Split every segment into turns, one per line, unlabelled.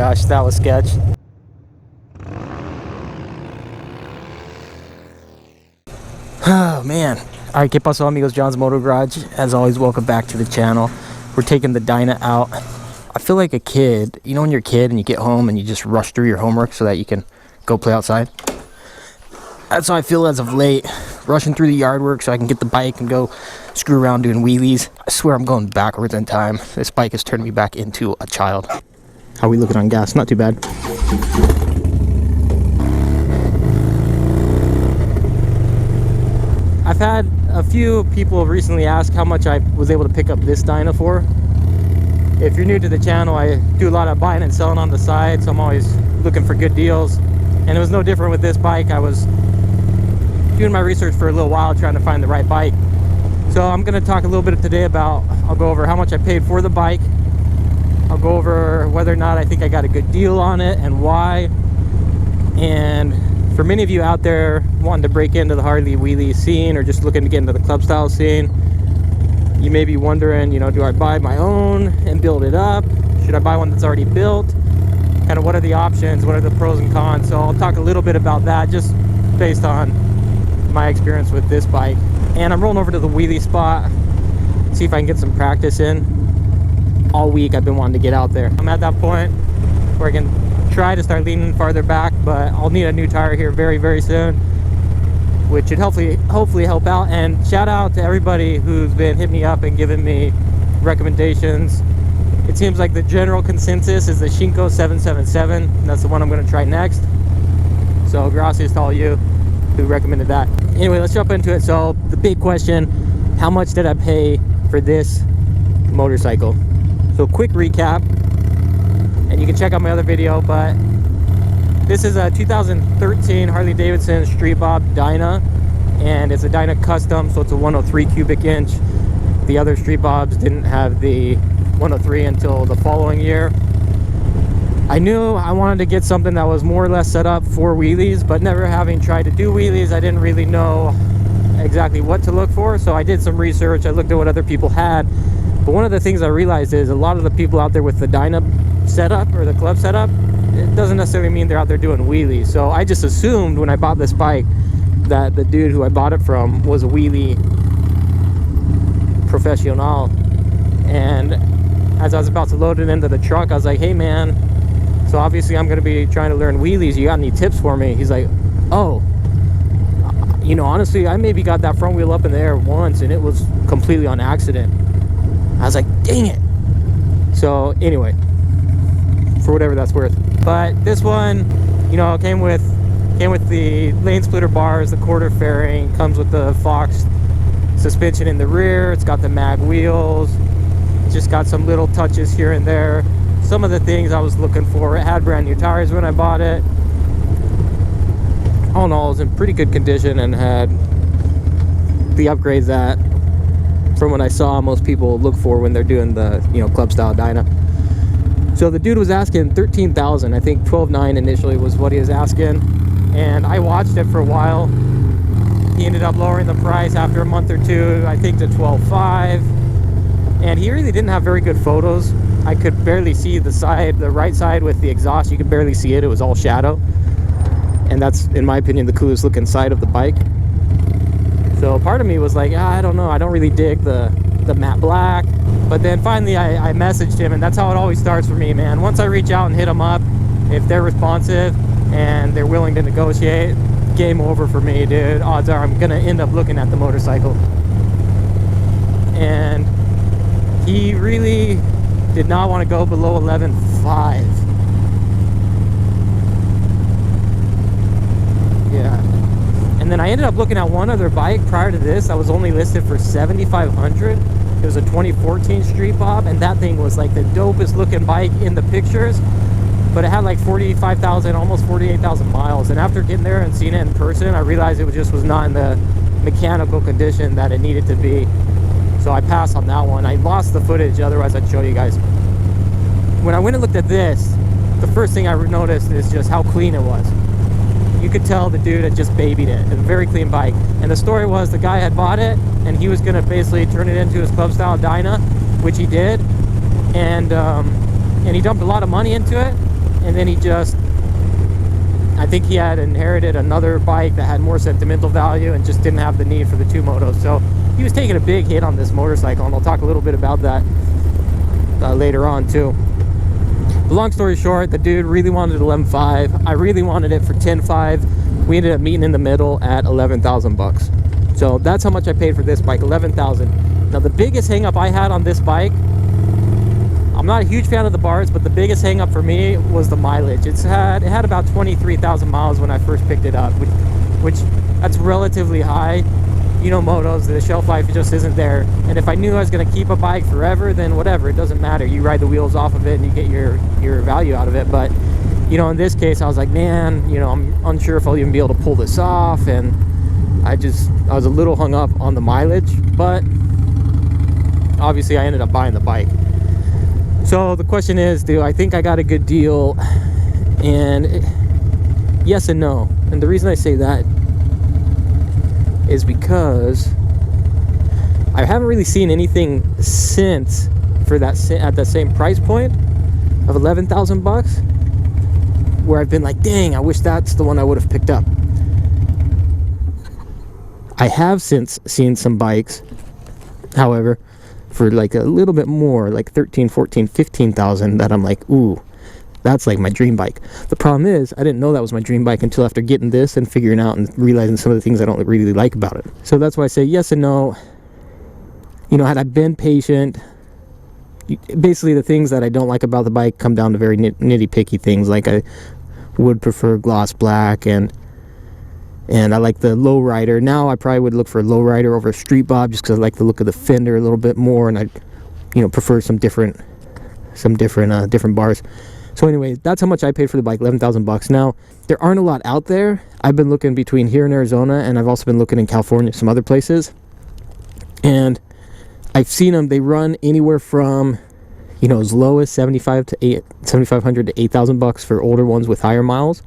gosh, that was sketch. Oh man. Alright, ¿qué pasó, amigos? John's Moto Garage. As always, welcome back to the channel. We're taking the Dyna out. I feel like a kid. You know when you're a kid and you get home and you just rush through your homework so that you can go play outside? That's how I feel as of late. Rushing through the yard work so I can get the bike and go screw around doing wheelies. I swear I'm going backwards in time. This bike has turned me back into a child. How are we looking on gas? Not too bad. I've had a few people recently ask how much I was able to pick up this Dyna for. If you're new to the channel, I do a lot of buying and selling on the side, so I'm always looking for good deals. And it was no different with this bike. I was doing my research for a little while trying to find the right bike. So I'm going to talk a little bit today about, I'll go over how much I paid for the bike. I'll go over whether or not I think I got a good deal on it and why. And for many of you out there wanting to break into the Harley Wheelie scene or just looking to get into the club style scene, you may be wondering, you know, do I buy my own and build it up? Should I buy one that's already built? Kind of what are the options? What are the pros and cons? So I'll talk a little bit about that just based on my experience with this bike. And I'm rolling over to the wheelie spot, see if I can get some practice in. All week I've been wanting to get out there. I'm at that point where I can try to start leaning farther back, but I'll need a new tire here very, very soon, which should hopefully help out. And shout out to everybody who's been hitting me up and giving me recommendations. It seems like the general consensus is the Shinko 777, and that's the one I'm going to try next. So gracias to all you who recommended that. Anyway, let's jump into it. So the big question, how much did I pay for this motorcycle? So quick recap, and you can check out my other video, but this is a 2013 Harley Davidson Street Bob Dyna, and it's a Dyna custom, so it's a 103 cubic inch. The other Street Bobs didn't have the 103 until the following year. I knew I wanted to get something that was more or less set up for wheelies, but never having tried to do wheelies, I didn't really know exactly what to look for. So I did some research, I looked at what other people had. But one of the things I realized is a lot of the people out there with the Dyna setup or the club setup, it doesn't necessarily mean they're out there doing wheelies. So I just assumed when I bought this bike that the dude who I bought it from was a wheelie professional. And as I was about to load it into the truck, I was like, hey man, so obviously I'm going to be trying to learn wheelies. You got any tips for me? He's like, oh, you know, honestly, I maybe got that front wheel up in the air once and it was completely on accident. I was like, dang it. So anyway, for whatever that's worth. But this one, you know, came with the lane splitter bars, the quarter fairing, comes with the Fox suspension in the rear. It's got the mag wheels. It's just got some little touches here and there. Some of the things I was looking for. It had brand new tires when I bought it. All in all, it was in pretty good condition and had the upgrades that, from what I saw, most people look for when they're doing the, you know, club style Dyna. So the dude was asking $13,000. I think $12,900 initially was what he was asking, and I watched it for a while. He ended up lowering the price after a month or two, I think to $12,500, and he really didn't have very good photos. I could barely see the side, the right side with the exhaust. You could barely see it. It was all shadow, and that's, in my opinion, the coolest looking side of the bike. So part of me was like, I don't know, I don't really dig the matte black. But then finally I messaged him, and that's how it always starts for me, man. Once I reach out and hit them up, if they're responsive and they're willing to negotiate, game over for me, dude. Odds are I'm gonna end up looking at the motorcycle. And he really did not want to go below 11.5. Yeah. And then I ended up looking at one other bike prior to this that was only listed for $7,500. It was a 2014 Street Bob, and that thing was like the dopest looking bike in the pictures, but it had like 45,000, almost 48,000 miles. And after getting there and seeing it in person, I realized it just was not in the mechanical condition that it needed to be. So I passed on that one. I lost the footage, otherwise I'd show you guys. When I went and looked at this, the first thing I noticed is just how clean it was. You could tell the dude had just babied it. It was a very clean bike. And the story was the guy had bought it and he was going to basically turn it into his club style Dyna, which he did. And he dumped a lot of money into it. and then I think he had inherited another bike that had more sentimental value and just didn't have the need for the 2 motos. So he was taking a big hit on this motorcycle, and I'll talk a little bit about that later on too. But long story short, the dude really wanted 11.5. I really wanted it for 10.5. We ended up meeting in the middle at 11,000 bucks. So that's how much I paid for this bike, 11,000. Now the biggest hang up I had on this bike, I'm not a huge fan of the bars, but the biggest hang up for me was the mileage. It had about 23,000 miles when I first picked it up, which that's relatively high. You know, motos, the shelf life just isn't there. And if I knew I was going to keep a bike forever, then whatever, it doesn't matter. You ride the wheels off of it and you get your value out of it. But, you know, in this case, I was like, man, you know, I'm unsure if I'll even be able to pull this off. And I was a little hung up on the mileage, but obviously I ended up buying the bike. So the question is, do I think I got a good deal? And yes and no. And the reason I say that is because I haven't really seen anything since for that at the same price point of 11,000 bucks where I've been like, dang, I wish that's the one I would have picked up. I have since seen some bikes, however, for like a little bit more, like 13, 14, 15,000, that I'm like, ooh, that's like my dream bike. The problem is I didn't know that was my dream bike until after getting this and figuring out and realizing some of the things I don't really like about it. So that's why I say yes and no. You know, had I been patient, basically the things that I don't like about the bike come down to very nitty-picky things. Like I would prefer gloss black, and I like the lowrider. Now I probably would look for a lowrider over a street bob just because I like the look of the fender a little bit more, and I, you know, prefer some different bars. So anyway, that's how much I paid for the bike, 11,000 bucks. Now there aren't a lot out there. I've been looking between here in Arizona, and I've also been looking in California, some other places, and I've seen them. They run anywhere from, you know, as low as 7,500 to 8,000 bucks for older ones with higher miles,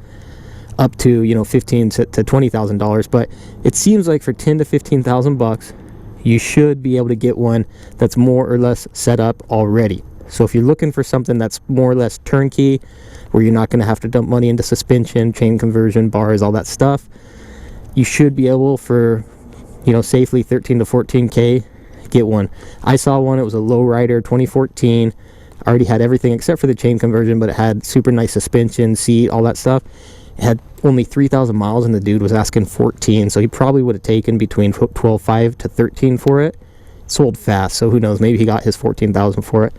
up to, you know, $15,000 to $20,000. But it seems like for 10 to 15,000 bucks, you should be able to get one that's more or less set up already. So if you're looking for something that's more or less turnkey, where you're not going to have to dump money into suspension, chain conversion, bars, all that stuff, you should be able, for, you know, safely 13 to 14K, get one. I saw one. It was a lowrider, 2014. Already had everything except for the chain conversion, but it had super nice suspension, seat, all that stuff. It had only 3,000 miles, and the dude was asking 14, so he probably would have taken between 12.5 to 13 for it. Sold fast, so who knows, maybe he got his 14,000 for it.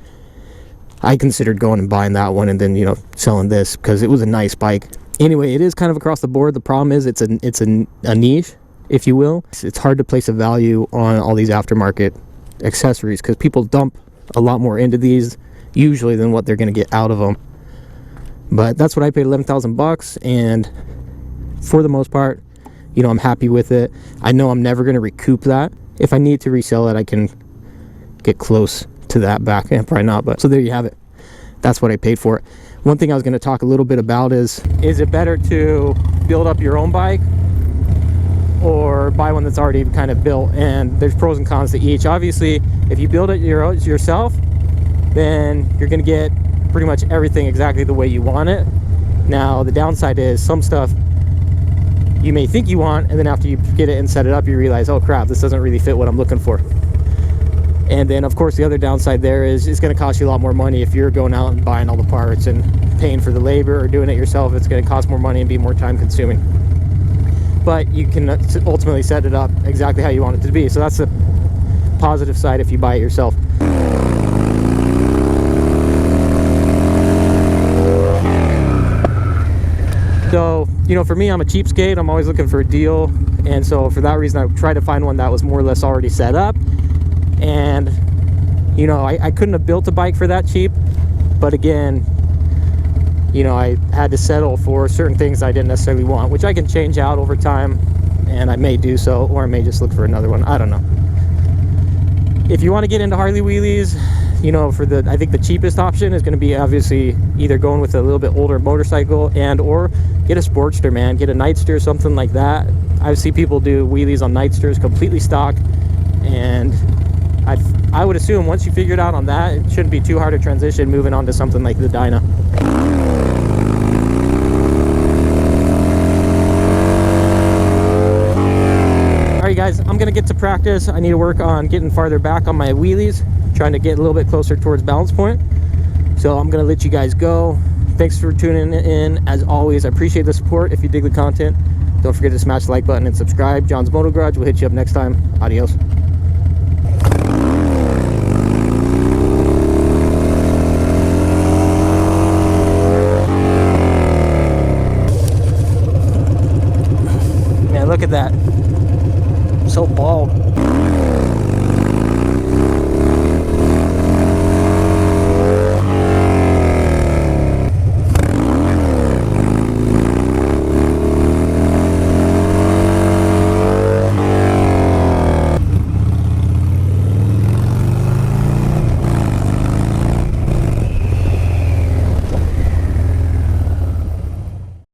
I considered going and buying that one and then, you know, selling this because it was a nice bike. Anyway, it is kind of across the board. The problem is it's a niche, if you will. It's hard to place a value on all these aftermarket accessories because people dump a lot more into these usually than what they're going to get out of them. But that's what I paid, 11,000 bucks, and for the most part, you know, I'm happy with it. I know I'm never going to recoup that. If I need to resell it, I can get close to that back. Probably not, but so there you have it. That's what I paid for it. One thing I was going to talk a little bit about is it better to build up your own bike or buy one that's already kind of built? And there's pros and cons to each. Obviously, if you build it yourself, then you're going to get pretty much everything exactly the way you want it. Now the downside is some stuff you may think you want, and then after you get it and set it up, you realize, oh crap, this doesn't really fit what I'm looking for. And then of course the other downside there is it's going to cost you a lot more money. If you're going out and buying all the parts and paying for the labor or doing it yourself, it's going to cost more money and be more time consuming. But you can ultimately set it up exactly how you want it to be. So that's the positive side if you buy it yourself. So, you know, for me, I'm a cheapskate. I'm always looking for a deal. And so for that reason, I tried to find one that was more or less already set up. And, you know, I couldn't have built a bike for that cheap. But again, you know, I had to settle for certain things I didn't necessarily want, which I can change out over time. And I may do so, or I may just look for another one. I don't know. If you want to get into Harley Wheelies, you know, I think the cheapest option is going to be obviously either going with a little bit older motorcycle or get a Sportster, man. Get a Nightster or something like that. I see people do wheelies on Nightsters completely stock, and I would assume once you figure it out on that, it shouldn't be too hard to transition moving on to something like the Dyna. I'm gonna get to practice. I need to work on getting farther back on my wheelies, trying to get a little bit closer towards balance point. So I'm gonna let you guys go. Thanks for tuning in. As always, I appreciate the support. If you dig the content, don't forget to smash the like button and subscribe. John's Moto Garage will hit you up next time. Adios. Man, look at that. So bald.